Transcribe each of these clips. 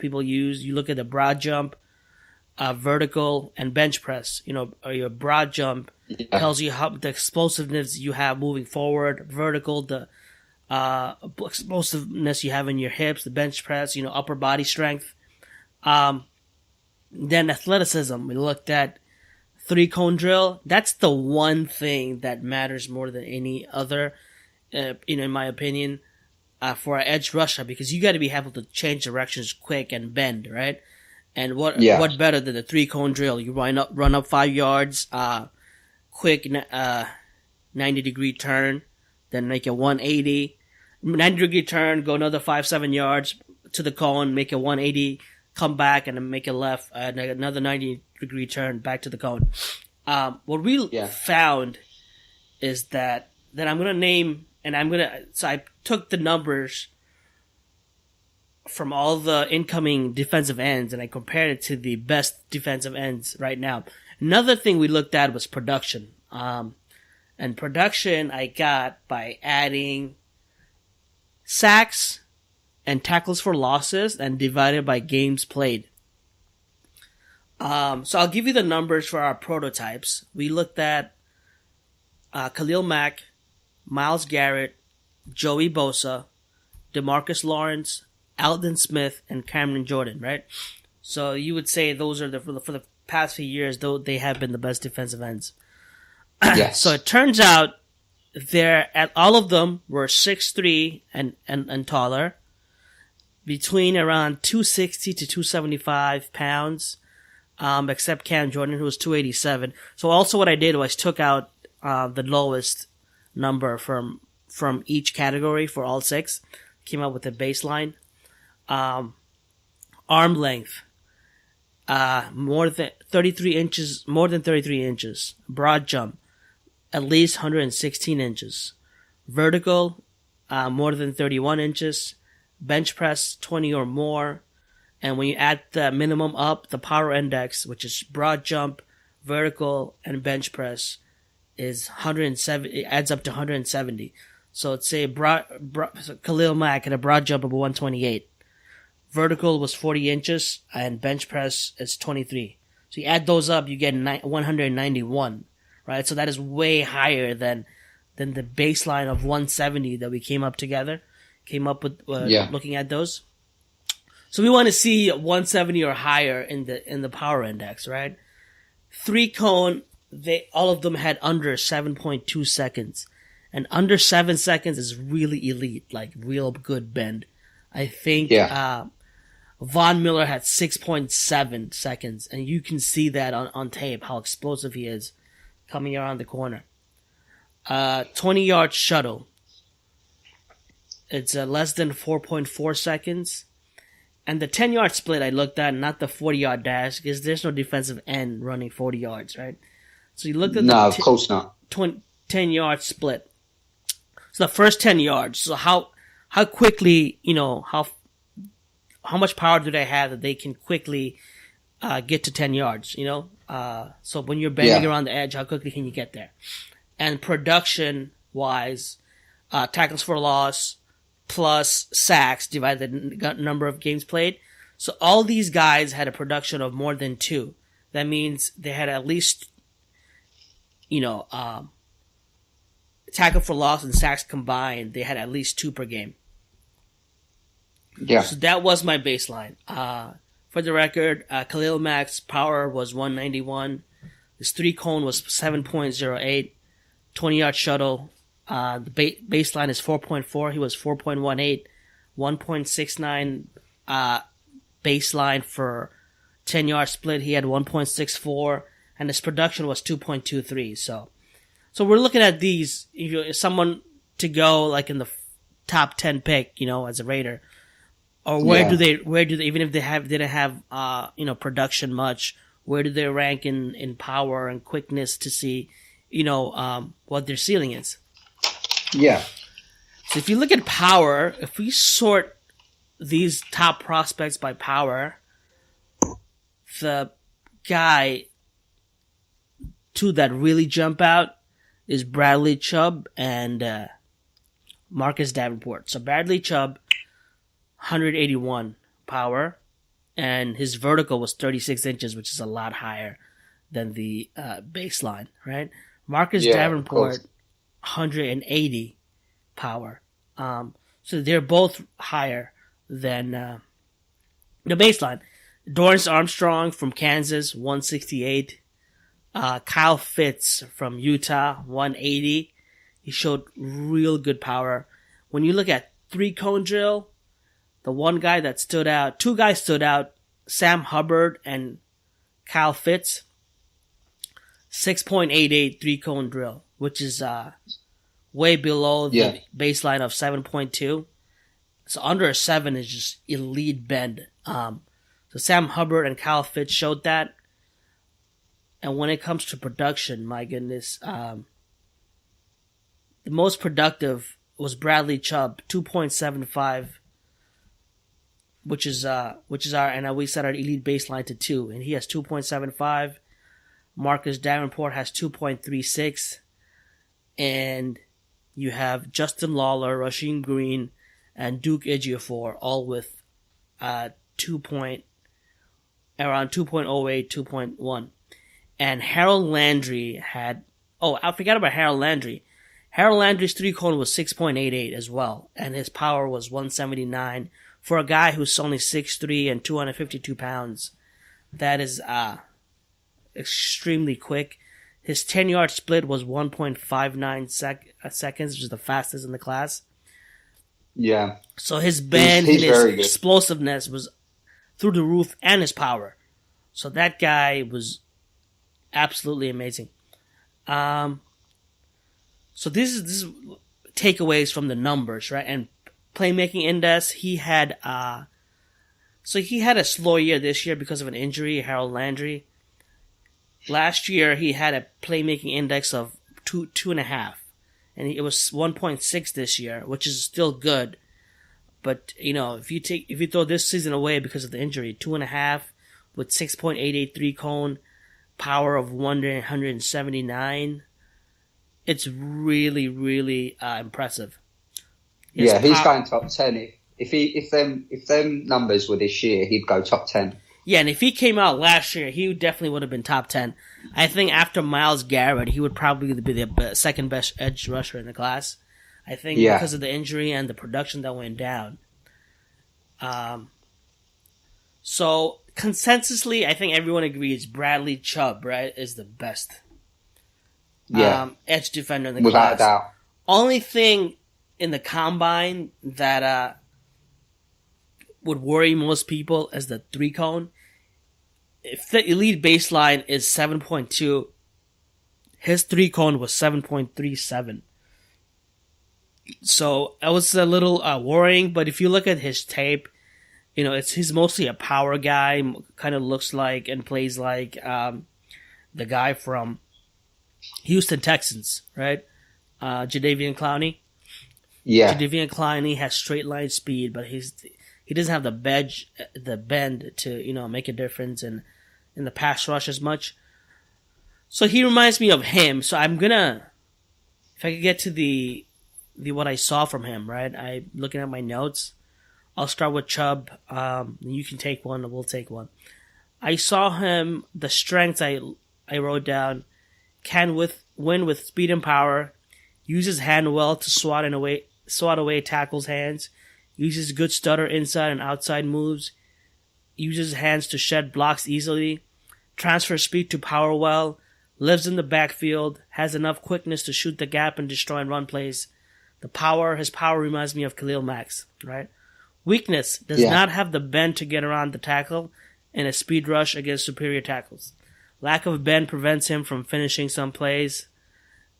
people use. You look at the broad jump, vertical, and bench press. Your broad jump tells you how the explosiveness you have moving forward. Vertical, the explosiveness you have in your hips. The bench press, upper body strength. Then athleticism. We looked at 3-cone drill. That's the one thing that matters more than any other, in my opinion, for an edge rusher, because you got to be able to change directions quick and bend, right? And what better than the 3-cone drill? You run up 5 yards, quick 90-degree turn, then make a 180, 90-degree turn, go another 5-7 yards to the cone, make a 180. Come back and then make a left, another 90-degree turn back to the cone. What we found is that I'm going to name, so I took the numbers from all the incoming defensive ends and I compared it to the best defensive ends right now. Another thing we looked at was production. And production I got by adding sacks and tackles for losses and divided by games played. So I'll give you the numbers for our prototypes. We looked at Khalil Mack, Myles Garrett, Joey Bosa, DeMarcus Lawrence, Aldon Smith, and Cameron Jordan, right? So you would say those are for the past few years, though they have been the best defensive ends. Yes. So it turns out all of them were 6'3" and taller, between around 260 to 275 pounds, except Cam Jordan, who was 287. So also what I did was took out the lowest number from each category for all 6. Came up with a baseline. Arm length, more than 33 inches. Broad jump, at least 116 inches. Vertical, more than 31 inches. Bench press 20 or more, and when you add the minimum up, the power index, which is broad jump, vertical, and bench press, is 170. It adds up to 170. So let's say Khalil Mack had a broad jump of 128, vertical was 40 inches, and bench press is 23. So you add those up, you get 191, right? So that is way higher than the baseline of 170 that we came up with looking at those. So we want to see 170 or higher in the power index, right? 3-cone, all of them had under 7.2 seconds. And under 7 seconds is really elite, like real good bend. I think Von Miller had 6.7 seconds, and you can see that on tape, how explosive he is coming around the corner. 20-yard shuttle. It's less than 4.4 seconds. And the 10-yard split I looked at, not the 40-yard dash, because there's no defensive end running 40 yards, right? So you looked at of course not. 10-yard split. So the first 10 yards. So how quickly, how much power do they have that they can quickly get to 10 yards, So when you're bending around the edge, how quickly can you get there? And production-wise, tackles for loss, plus sacks divided the number of games played. So all these guys had a production of more than 2. That means they had at least, tackle for loss and sacks combined, they had at least 2 per game. Yeah. So that was my baseline. For the record, Khalil Mack's power was 191. His 3-cone was 7.08. 20-yard shuttle. The baseline is 4.4. He was 4.18, 1.69 baseline for 10-yard split. He had 1.64, and his production was 2.23. So we're looking at these. If someone to go like in the top 10 pick, as a Raider, or where do they even if they didn't have production much, where do they rank in power and quickness to see what their ceiling is? Yeah. So if you look at power, if we sort these top prospects by power, the guy, 2 that really jump out is Bradley Chubb and Marcus Davenport. So Bradley Chubb, 181 power. and his vertical was 36 inches, which is a lot higher than the baseline, right? Marcus Davenport, 180 power. So they're both higher than the baseline. Dorrance Armstrong from Kansas, 168. Kyle Fitz from Utah, 180. He showed real good power. When you look at 3-cone drill, the one guy that stood out, two guys stood out, Sam Hubbard and Kyle Fitz, 6.88 3-cone drill, which is way below the baseline of 7.2. So under a 7 is just elite bend. So Sam Hubbard and Kyle Fitz showed that. And when it comes to production, my goodness, the most productive was Bradley Chubb, 2.75, which is our, and we set our elite baseline to 2, and he has 2.75. Marcus Davenport has 2.36, and you have Justin Lawler, Rasheem Green, and Duke Ejiofor, all with around 2.08, 2.1. And Harold Landry had, I forgot about Harold Landry. Harold Landry's 3-cone was 6.88 as well, and his power was 179. For a guy who's only 6'3" and 252 pounds, that is extremely quick. His 10-yard split was 1.59 seconds, which is the fastest in the class. Yeah. So his bend and his explosiveness was through the roof, and his power. So that guy was absolutely amazing. So this is takeaways from the numbers, right? And playmaking index, he had a slow year this year because of an injury, Harold Landry. Last year he had a playmaking index of 2.5, and it was 1.6 this year, which is still good. But if you throw this season away because of the injury, 2.5 with 6.88 3-cone, power of 179. It's really, really impressive. He's going top 10. If them numbers were this year, he'd go top 10. Yeah, and if he came out last year, he definitely would have been top 10. I think after Myles Garrett, he would probably be the second best edge rusher in the class. I think because of the injury and the production that went down. So consensusly, I think everyone agrees Bradley Chubb, right, is the best edge defender in the class. Without a doubt. Only thing in the combine that would worry most people is the 3-cone. If the elite baseline is 7.2, his 3-cone was 7.37. So it was a little worrying, but if you look at his tape, he's mostly a power guy, kind of looks like and plays like the guy from Houston Texans, right? Jadeveon Clowney. Yeah. Jadeveon Clowney has straight line speed, but he doesn't have the bend to make a difference in the pass rush as much. So he reminds me of him. So I'm gonna, if I could get to the what I saw from him, right? I looking at my notes. I'll start with Chubb. You can take one, and we'll take one. I saw him. The strengths I wrote down: can win with speed and power, uses hand well to swat away tackles' hands, uses good stutter inside and outside moves, uses hands to shed blocks easily, transfers speed to power well, lives in the backfield, has enough quickness to shoot the gap and destroy and run plays. His power reminds me of Khalil Mack's, right? Weakness, does not have the bend to get around the tackle and a speed rush against superior tackles. Lack of bend prevents him from finishing some plays.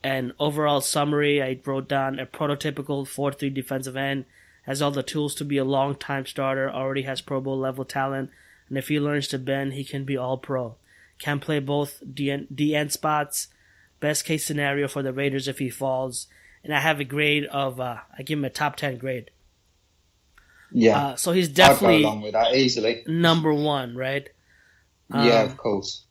And overall summary, I wrote down a prototypical 4-3 defensive end, has all the tools to be a long-time starter, already has Pro Bowl level talent, and if he learns to bend, he can be all-pro. Can play both D-end spots, best case scenario for the Raiders if he falls, and I have a grade of, I give him a top 10 grade. Yeah. So he's definitely I'd go along with that easily. number one, right? Yeah, of course.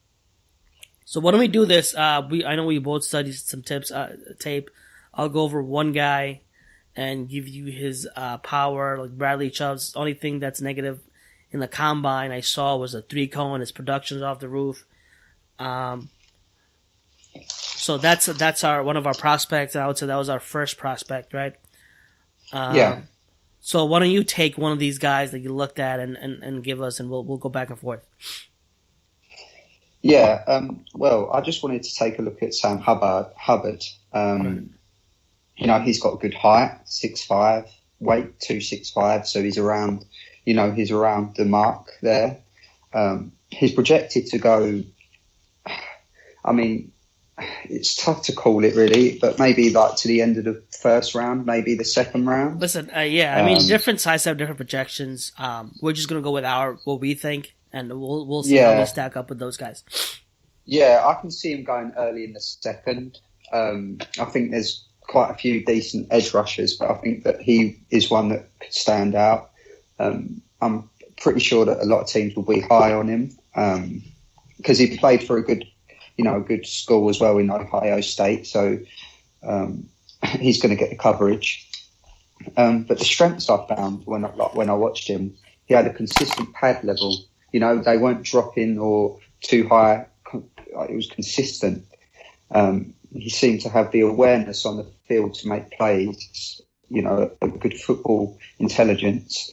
So why don't we do this? I know we both studied some tape. I'll go over one guy and give you his power. Like Bradley Chubb's only thing that's negative in the combine I saw was a 3-cone. His production's off the roof. So that's our one of our prospects. I would say that was our first prospect, right? Yeah. So why don't you take one of these guys that you looked at and give us, and we'll go back and forth. Yeah. Well, I just wanted to take a look at Sam Hubbard. Right. You know, he's got a good height, 6'5", weight 265, so he's around the mark there. He's projected to go. I mean, it's tough to call it really, but maybe like to the end of the first round, maybe the second round. Listen, I mean, different sides have different projections. We're just gonna go with what we think, and we'll see how we stack up with those guys. Yeah, I can see him going early in the second. I think there's quite a few decent edge rushers, but I think that he is one that could stand out. I'm pretty sure that a lot of teams will be high on him because he played for a good school as well in Ohio State, so he's going to get the coverage. But the strengths I found when I watched him, he had a consistent pad level. You know, they weren't dropping or too high. It was consistent. He seemed to have the awareness on the field to make plays. You know, a good football intelligence.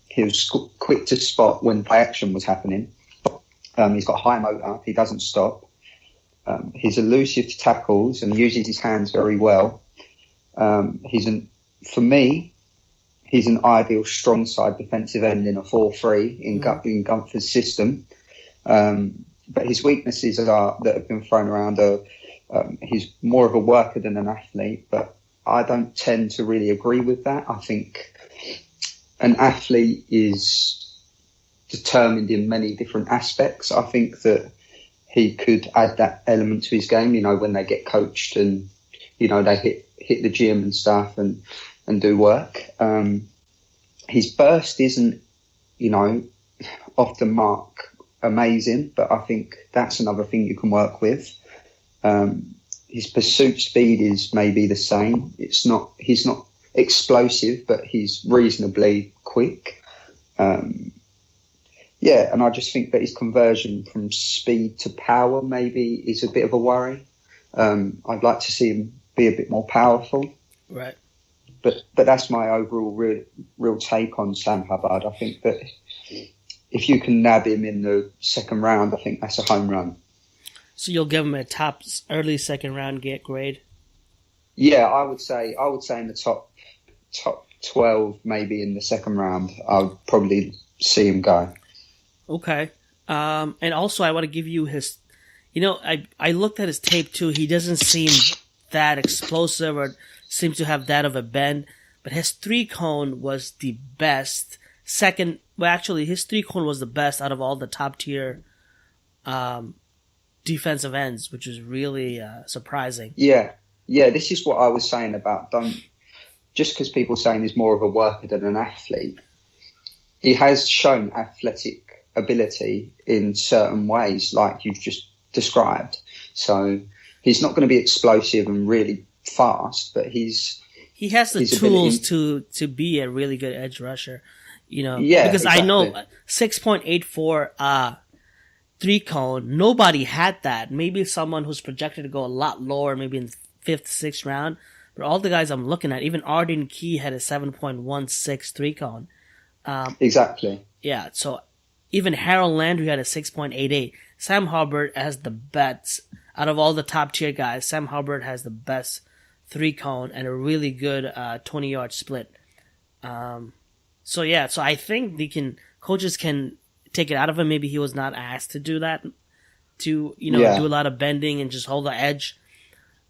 He was quick to spot when play action was happening. He's got high motor. He doesn't stop. He's elusive to tackles and uses his hands very well. For me, he's an ideal strong side defensive end in a 4-3 in Gunther's system. But his weaknesses that have been thrown around are he's more of a worker than an athlete. But I don't tend to really agree with that. I think an athlete is determined in many different aspects. I think that he could add that element to his game, you know, when they get coached and, you know, they hit the gym and stuff and do work. His burst isn't, you know, off the mark amazing, but I think that's another thing you can work with. His pursuit speed is maybe the same. He's not explosive, but he's reasonably quick. Yeah, and I just think that his conversion from speed to power maybe is a bit of a worry. I'd like to see him be a bit more powerful. Right. But that's my overall real take on Sam Hubbard. I think that if you can nab him in the second round, I think that's a home run. So you'll give him a top early second round grade? Yeah, I would say in the top 12, maybe in the second round, I would probably see him go. Okay. And also I want to give you his, you know, I looked at his tape too. He doesn't seem that explosive or seems to have that of a bend, but his 3-cone was the best. His 3-cone was the best out of all the top tier, defensive ends, which is really, surprising. Yeah. This is what I was saying about just because people saying he's more of a worker than an athlete, he has shown athletic ability in certain ways, like you've just described. So he's not going to be explosive and really fast, but he has the tools to be a really good edge rusher. You know, yeah, because exactly. I know 6.84 3-cone, nobody had that. Maybe someone who's projected to go a lot lower, maybe in 5th, 6th round. But all the guys I'm looking at, even Arden Key had a 7.16 3-cone. Exactly. Yeah, so even Harold Landry had a 6.88. Sam Hubbard has the best. Out of all the top tier guys, Sam Hubbard has the best 3-cone and a really good 20-yard split. So I think coaches can take it out of him. Maybe he was not asked to do that, do a lot of bending and just hold the edge.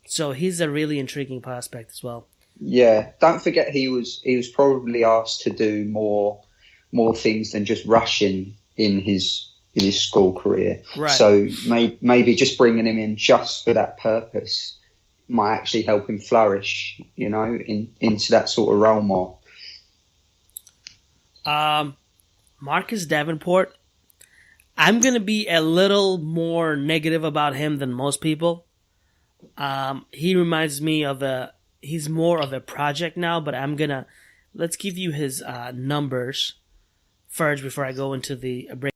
So he's a really intriguing prospect as well. Yeah, don't forget he was probably asked to do more things than just rushing in his school career. Right. So maybe just bringing him in just for that purpose might actually help him flourish, you know, into that sort of role more. Marcus Davenport, I'm going to be a little more negative about him than most people. He reminds me of he's more of a project now, but let's give you his numbers Ferg before I go into the break.